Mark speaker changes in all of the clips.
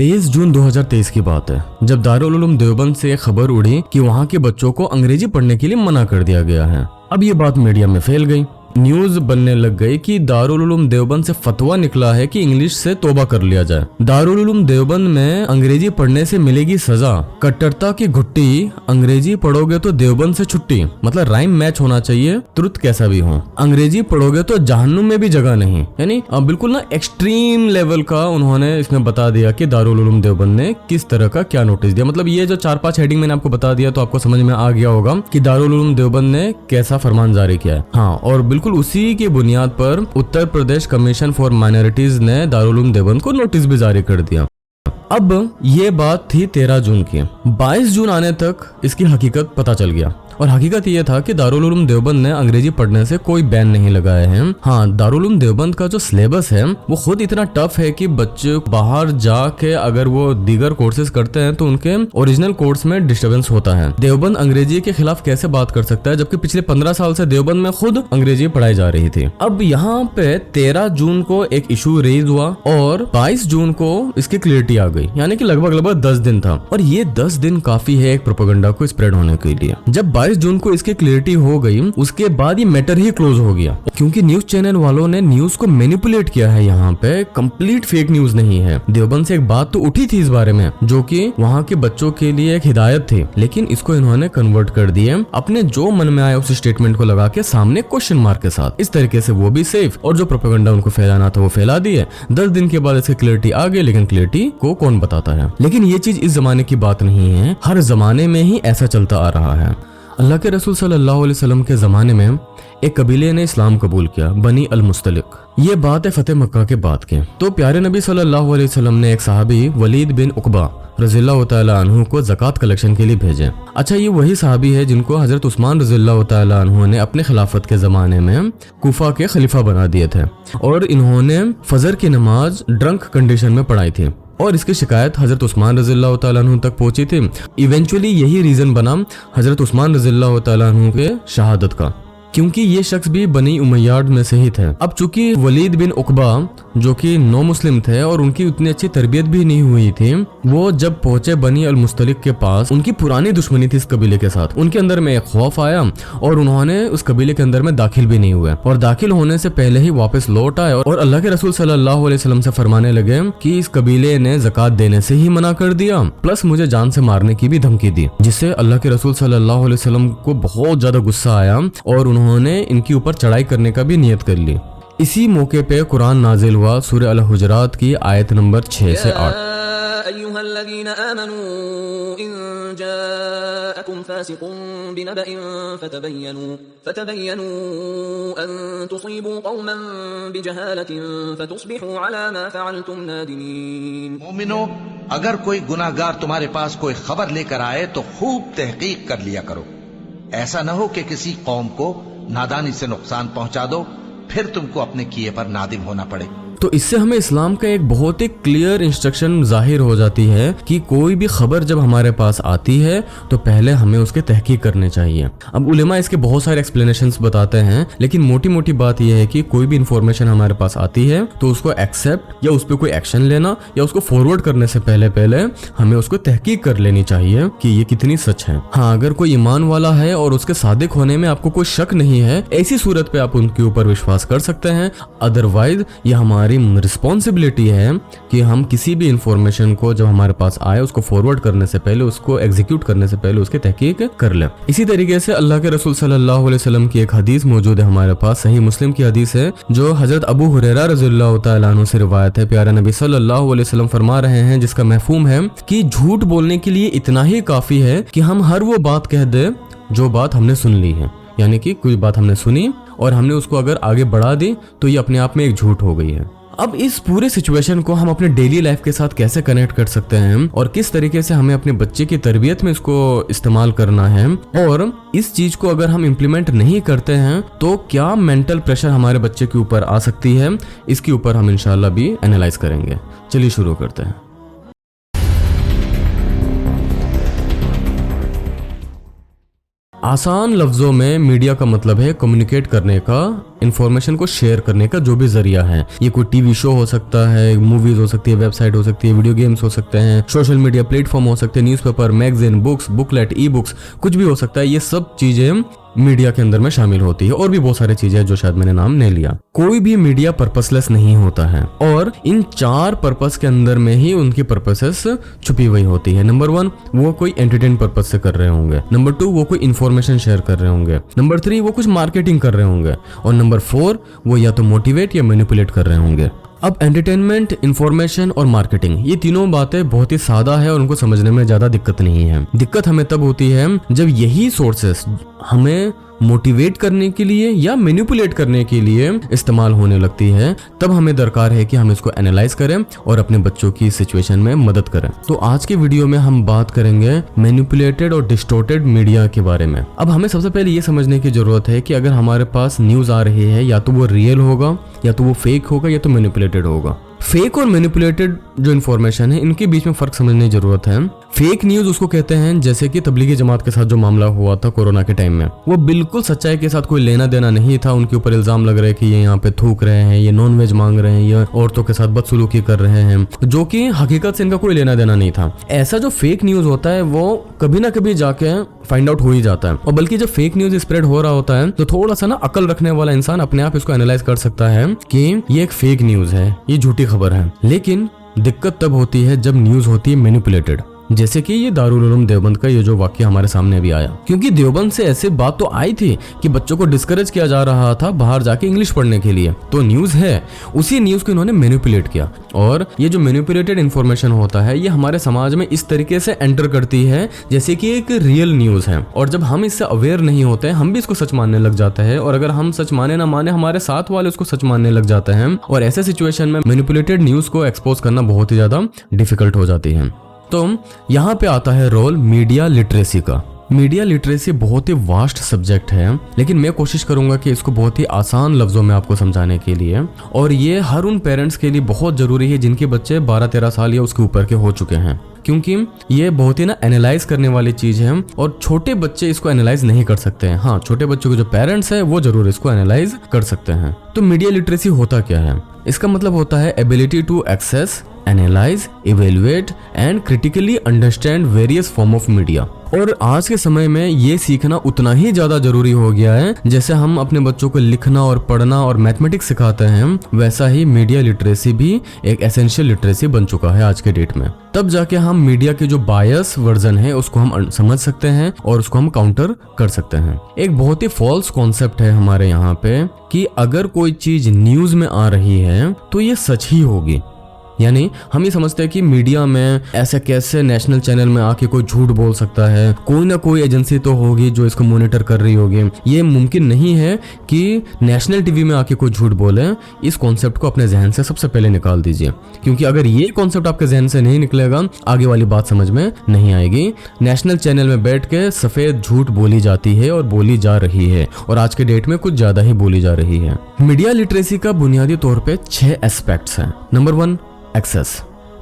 Speaker 1: 23 जून 2023 की बात है, जब दारुल उलूम देवबंद से एक खबर उड़ी कि वहाँ के बच्चों को अंग्रेजी पढ़ने के लिए मना कर दिया गया है। अब ये बात मीडिया में फैल गई, न्यूज बनने लग गई कि दारुल उलूम देवबंद से फतवा निकला है कि इंग्लिश से तौबा कर लिया जाए। दारुल उलूम देवबंद में अंग्रेजी पढ़ने से मिलेगी सजा, कट्टरता की घुट्टी, अंग्रेजी पढ़ोगे तो देवबंद से छुट्टी। मतलब राइम मैच होना चाहिए, तुरंत कैसा भी हो। अंग्रेजी पढ़ोगे तो जहन्नुम में भी जगह नहीं। यानी बिल्कुल ना एक्सट्रीम लेवल का उन्होंने इसमें बता दिया कि दारुल उलूम देवबंद ने किस तरह का क्या नोटिस दिया। मतलब ये जो 4-5 हेडिंग मैंने आपको बता दिया तो आपको समझ में आ गया होगा कि दारुल उलूम देवबंद ने कैसा फरमान जारी किया है। हाँ, और बिल्कुल उसी की बुनियाद पर Uttar Pradesh commission for minorities ने दारुल उलूम देवबंद को नोटिस भी जारी कर दिया। अब ये बात थी 13 जून की। 22 जून आने तक इसकी हकीकत पता चल गया, और हकीकत ये था कि दारुल उलूम देवबंद ने अंग्रेजी पढ़ने से कोई बैन नहीं लगाए हैं। हाँ, दारुल उलूम देवबंद का जो सिलेबस है वो खुद इतना टफ है कि बच्चे बाहर जाके अगर वो दीगर कोर्सेज करते हैं तो उनके ओरिजिनल कोर्स में डिस्टर्बेंस होता है। देवबंद अंग्रेजी के खिलाफ कैसे बात कर सकता है, जबकि पिछले 15 साल से देवबंद में खुद अंग्रेजी पढ़ाई जा रही थी। अब यहाँ पे 13 जून को एक इशू रेज हुआ और 22 जून को इसकी क्लियरिटी आ गई, यानी कि लगभग 10 दिन था। और ये 10 दिन काफी है एक प्रोपेगेंडा को स्प्रेड होने के लिए। जब 22 जून को इसकी क्लियरिटी हो गई, उसके बाद ये मैटर ही क्लोज हो गया, क्योंकि न्यूज चैनल वालों ने न्यूज को मैनिपुलेट किया है। यहाँ पे कंप्लीट फेक न्यूज नहीं है। देवबंद से एक बात तो उठी थी इस बारे में, जो कि वहाँ के बच्चों के लिए एक हिदायत थी, लेकिन इसको इन्होंने कन्वर्ट कर दिया अपने जो मन में आया उस स्टेटमेंट को लगा के सामने क्वेश्चन मार्क के साथ। इस तरीके से वो भी सेफ, और जो प्रोपेगेंडा उनको फैलाना था वो फैला दिए। 10 दिन के बाद इसकी क्लियरिटी आ गई, लेकिन क्लियरिटी को कौन बताता है। लेकिन ये चीज इस जमाने की बात नहीं है, हर जमाने में ही ऐसा चलता आ रहा है। अल्लाह के रसूल सल्लल्लाहु अलैहि वसल्लम के ज़माने में एक कबीले ने इस्लाम कबूल किया, बनी अल मुस्तलिक। ये बात है फतेह मक्का के बाद की। तो प्यारे नबी सल्लल्लाहु अलैहि वसल्लम ने एक सहाबी वलीद बिन उकबा रज़ियल्लाहु तआला अन्हु को ज़कात कलेक्शन के लिए भेजे। अच्छा, ये वही सहाबी है जिनको हजरत उस्मान रज़ियल्लाहु तआला अन्हु ने अपने खिलाफत के ज़माने में कूफा के खलीफा बना दिए थे, और इन्होंने फजर की नमाज ड्रंक कंडीशन में पढ़ाई थी, और इसकी शिकायत हजरत उस्मान रज़ियल्लाहु तआला अन्हु तक पहुंची थी। इवेंचुअली यही रीजन बना हजरत उस्मान रज़ियल्लाहु तआला अन्हु के शहादत का, क्योंकि ये शख्स भी बनी उमय्याद में से ही थे। अब चूंकि वलीद बिन उकबा जो कि नो मुस्लिम थे और उनकी उतनी अच्छी तरबियत भी नहीं हुई थी, वो जब पहुंचे बनी अल मुस्तलिक के पास, उनकी पुरानी दुश्मनी थी इस कबीले के साथ। उनके अंदर में एक खौफ आया और उन्होंने उस कबीले के अंदर में दाखिल भी नहीं हुए, और दाखिल होने से पहले ही वापस लौट आए और अल्लाह के रसूल सल्लल्लाहु अलैहि वसल्लम से फरमाने लगे कि इस कबीले ने ज़कात देने से ही मना कर दिया, प्लस मुझे जान से मारने की भी धमकी दी, जिससे अल्लाह के रसूल सल्लल्लाहु अलैहि वसल्लम को बहुत ज्यादा गुस्सा आया और उन्होंने इनके ऊपर चढ़ाई करने का भी नियत कर ली। इसी मौके पे कुरान नाजिल हुआ, सूरह अल हुजरात की आयत नंबर 6 से 8।
Speaker 2: अय्युहल्लज़ीना आमनू इन जाअकुम फासिकुन बिनबइन फतबय्यनू अन तुसीबू कौमन बिजहालतिन फतुस्बिहू अला मा फअलतुम नादिमीन।
Speaker 3: मोमिनो, अगर कोई गुनाहगार तुम्हारे पास कोई खबर लेकर आए तो खूब तहकीक कर लिया करो। ऐसा न हो कि किसी कौम को नादानी से नुकसान पहुंचा दो, फिर तुमको अपने किए पर नादिम होना पड़े।
Speaker 1: तो इससे हमें इस्लाम का एक बहुत ही क्लियर इंस्ट्रक्शन जाहिर हो जाती है कि कोई भी खबर जब हमारे पास आती है तो पहले हमें उसके तहकीक करने चाहिए। अब उलेमा इसके बहुत सारे एक्सप्लेनेशंस बताते हैं, लेकिन मोटी मोटी बात यह है कि कोई भी इंफॉर्मेशन हमारे पास आती है तो उसको एक्सेप्ट या उस पर कोई एक्शन लेना या उसको फॉरवर्ड करने से पहले हमें उसको तहकीक कर लेनी चाहिए कि ये कितनी सच है। हाँ, अगर कोई ईमान वाला है और उसके सादिक होने में आपको कोई शक नहीं है, ऐसी सूरत पे आप उनके ऊपर विश्वास कर सकते हैं। अदरवाइज ये हमारी रिस्पॉन्सिबिलिटी है कि हम किसी भी इंफॉर्मेशन को जब हमारे पास आए उसको फॉरवर्ड करने से पहले, उसको एग्जीक्यूट करने से पहले उसके तहकीक कर ले। इसी तरीके से अल्लाह के रसूल सल्लल्लाहु अलैहि वसल्लम की एक हदीस मौजूद है हमारे पास, सही मुस्लिम की हदीस है, जो हजरत अबू हुरैरा रज़ियल्लाहु तआला अन्हु से रिवायत है। प्यारे नबी सल्लल्लाहु अलैहि वसल्लम फरमा रहे हैं, जिसका महफूम है कि झूठ बोलने के लिए इतना ही काफी है कि हम हर वो बात कह दे जो बात हमने सुन ली है। यानी कि कोई बात हमने सुनी और हमने उसको अगर आगे बढ़ा दी तो ये अपने आप में एक झूठ हो गई है। अब इस पूरे सिचुएशन को हम अपने डेली लाइफ के साथ कैसे कनेक्ट कर सकते हैं और किस तरीके से हमें अपने बच्चे की तरबियत में इसको इस्तेमाल करना है, और इस चीज को अगर हम इम्प्लीमेंट नहीं करते हैं तो क्या मेंटल प्रेशर हमारे बच्चे के ऊपर आ सकती है, इसके ऊपर हम इंशाल्लाह भी एनालाइज करेंगे। चलिए शुरू करते हैं। आसान लफ्जों में मीडिया का मतलब है कम्युनिकेट करने का इंफॉर्मेशन को शेयर करने का जो भी जरिया है। ये कोई टीवी शो हो सकता है, मूवीज हो सकती है, वेबसाइट हो सकती है, वीडियो गेम्स हो सकते हैं, सोशल मीडिया प्लेटफॉर्म हो सकते हैं, newspaper, magazine, books, booklet, e books, कुछ भी हो सकता है। ये सब चीजें मीडिया के अंदर में शामिल होती है और भी बहुत सारी चीजें जो शायद मैंने नाम नहीं लिया। कोई भी मीडिया पर्पसलेस नहीं होता है और इन 4 पर्पस के अंदर में ही उनकी पर्पसेस छुपी हुई होती है। नंबर 1, वो कोई एंटरटेन पर्पस से कर रहे होंगे। नंबर 2, वो कोई इन्फॉर्मेशन शेयर कर रहे होंगे। नंबर 3, वो कुछ मार्केटिंग कर रहे होंगे। और नंबर 4, वो या तो मोटिवेट या मैनिपुलेट कर रहे होंगे। अब एंटरटेनमेंट, इंफॉर्मेशन और मार्केटिंग, ये तीनों बातें बहुत ही सादा है और उनको समझने में ज्यादा दिक्कत नहीं है। दिक्कत हमें तब होती है जब यही सोर्सेस हमें मोटिवेट करने के लिए या मैनिपुलेट करने के लिए इस्तेमाल होने लगती है। तब हमें दरकार है कि हम इसको एनालाइज करें और अपने बच्चों की सिचुएशन में मदद करें। तो आज के वीडियो में हम बात करेंगे मैनिपुलेटेड और डिस्टॉर्टेड मीडिया के बारे में। अब हमें सबसे पहले ये समझने की जरूरत है कि अगर हमारे पास न्यूज आ रही है, या तो वो रियल होगा, या तो वो फेक होगा, या तो मैनिपुलेटेड होगा। फेक और मैनिपुलेटेड जो इन्फॉर्मेशन है, इनके बीच में फर्क समझने की जरूरत है। फेक न्यूज उसको कहते हैं, जैसे कि तबलीगी जमात के साथ जो मामला हुआ था कोरोना के टाइम में, वो बिल्कुल सच्चाई के साथ कोई लेना देना नहीं था। उनके ऊपर इल्जाम लग रहे हैं कि ये यहाँ पे थूक रहे हैं, ये नॉनवेज मांग रहे हैं, ये औरतों के साथ बदसलूकी कर रहे हैं, जो कि हकीकत से इनका कोई लेना देना नहीं था। ऐसा जो फेक न्यूज होता है वो कभी ना कभी जाके फाइंड आउट हो ही जाता है। और बल्कि जब फेक न्यूज स्प्रेड हो रहा होता है तो थोड़ा सा ना अकल रखने वाला इंसान अपने आप इसको एनालाइज कर सकता है कि ये एक फेक न्यूज है, ये झूठी खबर है। लेकिन दिक्कत तब होती है जब न्यूज होती है मैनिपुलेटेड, जैसे कि ये दारुल उलूम देवबंद का ये जो वाक्य हमारे सामने भी आया। क्योंकि देवबंद से ऐसे बात तो आई थी कि बच्चों को डिस्करेज किया जा रहा था बाहर जाके इंग्लिश पढ़ने के लिए, तो न्यूज है, उसी न्यूज को इन्होंने मैनिपुलेट किया। और ये जो मैनिपुलेटेड इन्फॉर्मेशन होता है, ये हमारे समाज में इस तरीके से एंटर करती है जैसे कि एक रियल न्यूज है। और जब हम इससे अवेयर नहीं होते हैं, हम भी इसको सच मानने लग जाते हैं। और अगर हम सच माने ना माने, हमारे साथ वाले उसको सच मानने लग जाते हैं। और ऐसे सिचुएशन में मैनिपुलेटेड न्यूज को एक्सपोज करना बहुत ही ज्यादा डिफिकल्ट हो जाती है। तो यहाँ पे आता है रोल मीडिया लिटरेसी का। मीडिया लिटरेसी बहुत ही वास्ट सब्जेक्ट है, लेकिन मैं कोशिश करूंगा कि इसको बहुत ही आसान लफ्जों में आपको समझाने के लिए। और ये हर उन पेरेंट्स के लिए बहुत जरूरी है जिनके बच्चे 12-13 साल या उसके ऊपर के हो चुके हैं, क्योंकि ये बहुत ही ना एनालाइज करने वाली चीज है और छोटे बच्चे इसको एनालाइज नहीं कर सकते हैं। हाँ, छोटे बच्चों के जो पेरेंट्स हैं वो जरूर इसको एनालाइज कर सकते हैं। तो मीडिया लिटरेसी होता क्या है? इसका मतलब होता है ability to access, analyse, evaluate and critically understand various form of media. और आज के समय में ये सीखना उतना ही ज्यादा जरूरी हो गया है जैसे हम अपने बच्चों को लिखना और पढ़ना और मैथमेटिक्स सिखाते हैं, वैसा ही मीडिया लिटरेसी भी एक एसेंशियल लिटरेसी बन चुका है आज के डेट में। तब जाके हम मीडिया के जो बायस वर्जन है उसको हम समझ सकते हैं और उसको हम काउंटर कर सकते हैं। एक बहुत ही फॉल्स कॉन्सेप्ट है हमारे यहाँ पे कि अगर कोई चीज न्यूज में आ रही है तो ये सच ही होगी। यानी हम ये समझते हैं कि मीडिया में ऐसे कैसे नेशनल चैनल में आके कोई झूठ बोल सकता है, कोई ना कोई एजेंसी तो होगी जो इसको मॉनिटर कर रही होगी। ये मुमकिन नहीं है कि नेशनल टीवी में आके कोई झूठ बोले। इस कॉन्सेप्ट को अपने जहन से सबसे पहले निकाल दीजिए, क्योंकि अगर ये कॉन्सेप्ट आपके जहन से नहीं निकलेगा, आगे वाली बात समझ में नहीं आएगी। नेशनल चैनल में बैठ के सफेद झूठ बोली जाती है और बोली जा रही है, और आज के डेट में कुछ ज्यादा ही बोली जा रही है। मीडिया लिटरेसी का बुनियादी तौर पे 6 एस्पेक्ट्स हैं। Number 1, access.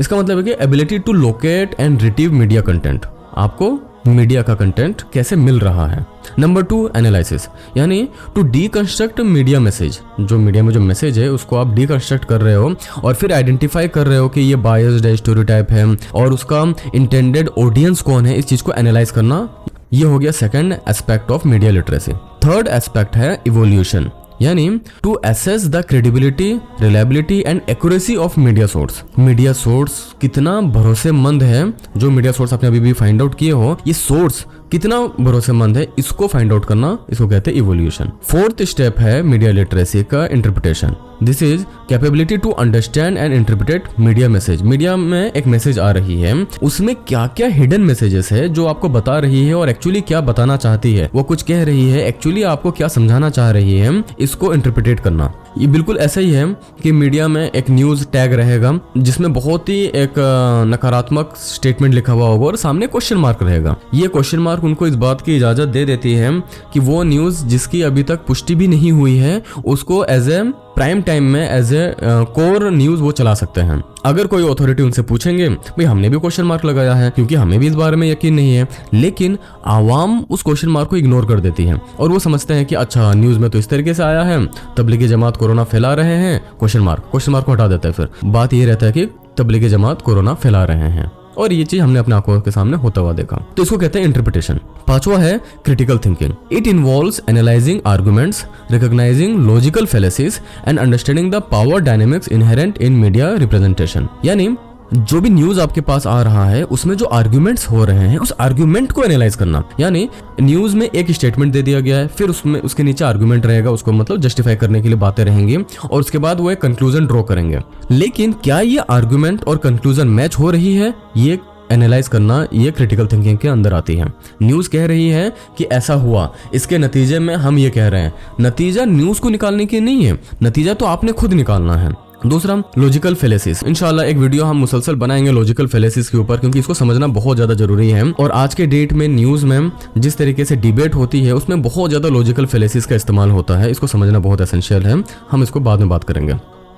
Speaker 1: इसका मतलब है कि ability to locate and retrieve media content, आपको मीडिया का कंटेंट कैसे मिल रहा है। नंबर 2, एनालिसिस, यानी टू डीकंस्ट्रक्ट मीडिया मैसेज, जो मीडिया में जो मैसेज है उसको आप डीकंस्ट्रक्ट कर रहे हो और फिर आइडेंटिफाई कर रहे हो कि ये बायस्ड है, स्टोरियोटाइप है और उसका इंटेंडेड ऑडियंस कौन है, इस चीज को एनालाइज करना। ये हो गया second aspect of media literacy. Third aspect है इवोल्यूशन, यानी to assess the credibility, reliability and accuracy of media source. Media source कितना भरोसेमंद है, जो मीडिया सोर्स आपने अभी भी फाइंड आउट किए हो, ये सोर्स कितना भरोसेमंद है, इसको फाइंड आउट करना, इसको कहते हैं इवोल्यूशन। फोर्थ स्टेप है मीडिया लिटरेसी का interpretation. This is capability to understand and interpret media message. Media में एक मैसेज आ रही है, उसमें क्या क्या हिडन मैसेजेस है जो आपको बता रही है और एक्चुअली क्या बताना चाहती है, वो कुछ कह रही है, एक्चुअली आपको क्या समझाना चाह रही है, इसको इंटरप्रेट करना। ये बिल्कुल ऐसा ही है कि मीडिया में एक न्यूज टैग रहेगा जिसमें बहुत ही एक नकारात्मक स्टेटमेंट लिखा हुआ होगा और सामने क्वेश्चन मार्क रहेगा। ये क्वेश्चन मार्क मार्क उनको इस बात की इजाज़त दे देती है कि वो न्यूज़ जिसकी अभी तक पुष्टि भी नहीं हुई है उसको एज ए प्राइम टाइम में एज ए कोर न्यूज़ वो चला सकते हैं। अगर कोई अथॉरिटी उनसे पूछेंगे भाई हमने भी क्वेश्चन मार्क लगाया है क्योंकि हमें भी इस बारे में यकीन नहीं है, लेकिन आवाम उस क्वेश्चन मार्क को इग्नोर कर देती है और वो समझते हैं कि अच्छा न्यूज़ में तो इस तरीके से आया है, तबलीगी जमात कोरोना फैला रहे हैं, क्वेश्चन मार्क को हटा देते हैं। फिर बात ये रहता है कि तबलीगी जमात कोरोना फैला रहे हैं और ये चीज हमने अपने आंखों के सामने होता हुआ देखा। तो इसको कहते हैं इंटरप्रिटेशन। पांचवा है critical thinking. It involves analysing arguments, recognising logical fallacies and understanding the power dynamics inherent in media representation. यानी जो भी न्यूज आपके पास आ रहा है उसमें जो आर्ग्यूमेंट्स हो रहे हैं उस आर्ग्यूमेंट को एनालाइज करना। यानी न्यूज में एक स्टेटमेंट दे दिया गया है, फिर उसमें उसके नीचे आर्ग्यूमेंट रहेगा, उसको मतलब जस्टिफाई करने के लिए बातें रहेंगी और उसके बाद वो एक कंक्लूजन ड्रॉ करेंगे। लेकिन क्या ये आर्ग्यूमेंट और कंक्लूजन मैच हो रही है, ये एनालाइज करना ये क्रिटिकल थिंकिंग के अंदर आती है। न्यूज कह रही है कि ऐसा हुआ, इसके नतीजे में हम ये कह रहे हैं। नतीजा न्यूज को निकालने की नहीं है, नतीजा तो आपने खुद निकालना है। दूसरा लॉजिकल फेलेसिस। इंशाल्लाह एक वीडियो हम मुसलसल बनाएंगे लॉजिकल फेलेसिस के ऊपर, क्योंकि इसको समझना बहुत ज्यादा जरूरी है। और आज के डेट में न्यूज में जिस तरीके से डिबेट होती है उसमें बहुत ज्यादा लॉजिकल फेलेसिस का इस्तेमाल होता है, इसको समझना बहुत एसेंशियल है। हम इसको बाद में बात करेंगे।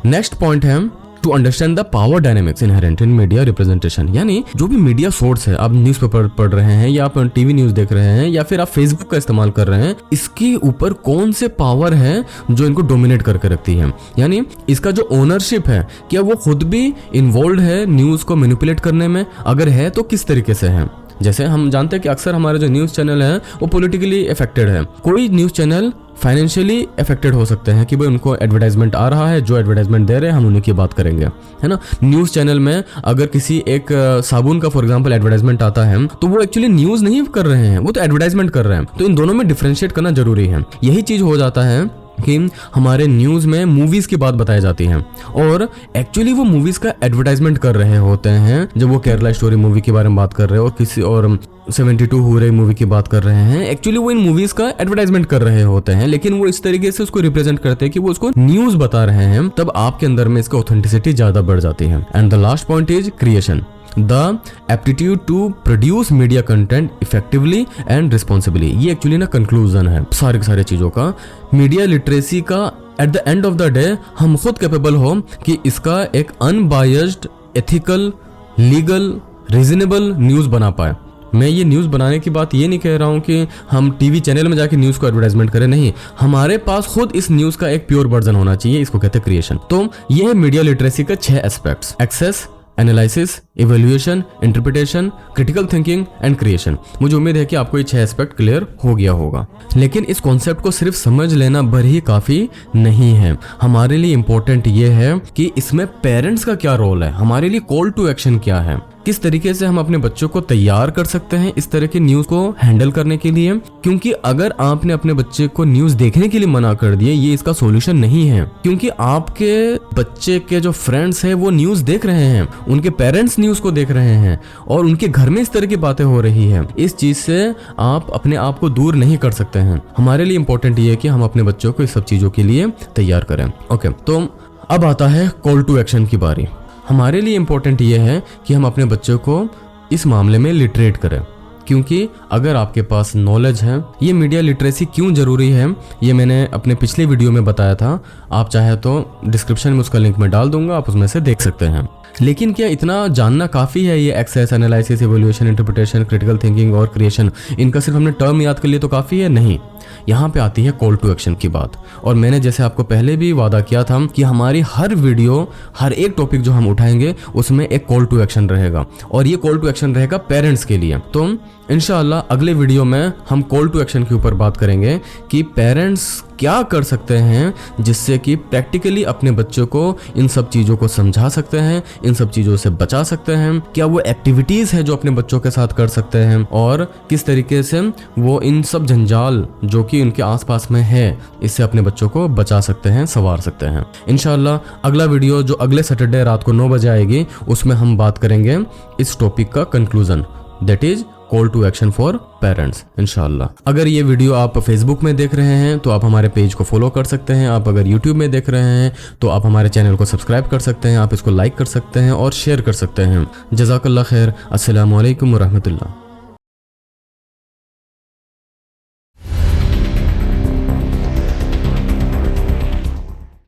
Speaker 1: नेक्स्ट पॉइंट है to understand the power dynamics inherent in media representation. यानी जो भी मीडिया सोर्स है, आप न्यूज़पेपर पढ़ रहे हैं या आप टीवी न्यूज देख रहे हैं या फिर आप फेसबुक का इस्तेमाल कर रहे हैं, इसके ऊपर कौन से पावर है जो इनको डोमिनेट करके रखती है। यानी इसका जो ओनरशिप है, क्या वो खुद भी इन्वॉल्व है न्यूज को मैनिपुलेट करने में, अगर है तो किस तरीके से है। जैसे हम जानते हैं कि अक्सर हमारे जो न्यूज चैनल है वो पॉलिटिकली अफेक्टेड है। कोई न्यूज चैनल फाइनेंशियली अफेक्टेड हो सकते हैं कि भाई उनको एडवर्टाइजमेंट आ रहा है, जो एडवर्टाइजमेंट दे रहे हैं हम उन्हीं की बात करेंगे, है ना। न्यूज़ चैनल में अगर किसी एक साबुन का फॉर एग्जांपल एडवर्टाइजमेंट आता है तो वो एक्चुअली न्यूज़ नहीं कर रहे हैं, वो तो एडवर्टाइजमेंट कर रहे हैं। तो इन दोनों में डिफरेंशिएट करना जरूरी है। यही चीज़ हो जाता है कि हमारे न्यूज़ में मूवीज की बात बताई जाती है और एक्चुअली वो मूवीज का एडवर्टाइजमेंट कर रहे होते हैं। जब वो केरला स्टोरी मूवी के बारे में बात कर रहे हैं और किसी और 72 हूरे मूवी की बात कर रहे हैं, एक्चुअली वो इन मूवीज का एडवर्टाइजमेंट कर रहे होते हैं, लेकिन वो इस तरीके से उसको रिप्रेजेंट करते हैं कि वो उसको न्यूज बता रहे हैं। तब आपके अंदर में इसका ऑथेंटिसिटी ज्यादा बढ़ जाती है। And the last point is creation, the aptitude to produce media content effectively and responsibly. ये एक्चुअली ना कंक्लूजन है सारे चीजों का। मीडिया लिटरेसी का at the end of the day हम खुद कैपेबल हो कि इसका एक unbiased, ethical, legal, reasonable news बना पाए। मैं ये न्यूज़ बनाने की बात ये नहीं कह रहा हूँ कि हम टीवी चैनल में जाके न्यूज़ को एडवर्टाइजमेंट करें, नहीं, हमारे पास खुद इस न्यूज़ का एक प्योर वर्जन होना चाहिए। इसको कहते हैं क्रिएशन। तो ये है मीडिया लिटरेसी का 6 aspects: access, analysis, evaluation, interpretation, critical thinking and creation. मुझे उम्मीद है कि आपको ये 6 एस्पेक्ट क्लियर हो गया होगा। लेकिन इस कॉन्सेप्ट को सिर्फ समझ लेना भर ही काफी नहीं है। हमारे लिए इंपॉर्टेंट ये है कि इसमें पेरेंट्स का क्या रोल है, हमारे लिए कॉल टू एक्शन क्या है, किस तरीके से हम अपने बच्चों को तैयार कर सकते हैं इस तरह की न्यूज को हैंडल करने के लिए। क्योंकि अगर आपने अपने बच्चे को न्यूज देखने के लिए मना कर दिए, ये इसका सॉल्यूशन नहीं है। क्योंकि आपके बच्चे के जो फ्रेंड्स हैं वो न्यूज देख रहे हैं, उनके पेरेंट्स न्यूज को देख रहे हैं और उनके घर में इस तरह की बातें हो रही है। इस चीज से आप अपने आप को दूर नहीं कर सकते हैं। हमारे लिए इंपॉर्टेंट ये है कि हम अपने बच्चों को इस सब चीजों के लिए तैयार करें। ओके, तो अब आता है कॉल टू एक्शन की बारी। हमारे लिए इम्पोर्टेंट ये है कि हम अपने बच्चों को इस मामले में लिटरेट करें। क्योंकि अगर आपके पास नॉलेज है, ये मीडिया लिटरेसी क्यों ज़रूरी है ये मैंने अपने पिछले वीडियो में बताया था। आप चाहे तो डिस्क्रिप्शन में उसका लिंक मैं डाल दूंगा, आप उसमें से देख सकते हैं। लेकिन क्या इतना जानना काफ़ी है? ये access, analysis, evaluation, interpretation, critical thinking और क्रिएशन, इनका सिर्फ हमने टर्म याद कर लिए तो काफ़ी है? नहीं, यहाँ पे आती है कॉल टू एक्शन की बात। और मैंने जैसे आपको पहले भी वादा किया था कि हमारी हर वीडियो, हर एक टॉपिक जो हम उठाएंगे उसमें एक कॉल टू एक्शन रहेगा और ये कॉल टू एक्शन रहेगा पेरेंट्स के लिए। तो इंशाअल्लाह अगले वीडियो में हम कॉल टू एक्शन के ऊपर बात करेंगे कि पेरेंट्स क्या कर सकते हैं जिससे कि प्रैक्टिकली अपने बच्चों को इन सब चीज़ों को समझा सकते हैं, इन सब चीज़ों से बचा सकते हैं। क्या वो एक्टिविटीज़ है जो अपने बच्चों के साथ कर सकते हैं और किस तरीके से वो इन सब जंजाल जो कि उनके आसपास में है इससे अपने बच्चों को बचा सकते हैं, संवार सकते हैं। इंशाअल्लाह अगला वीडियो जो अगले सैटरडे रात को 9 बजे आएगी उसमें हम बात करेंगे इस टॉपिक का conclusion, that is call to action for parents. इंशाअल्लाह अगर ये वीडियो आप फेसबुक में देख रहे हैं तो आप हमारे पेज को फॉलो कर सकते हैं। आप अगर यूट्यूब में देख रहे हैं तो आप हमारे चैनल को सब्सक्राइब कर सकते हैं, आप इसको लाइक कर सकते हैं और शेयर कर सकते हैं। जज़ाकल्लाह खैर। अस्सलामु अलैकुम व रहमतुल्लाह।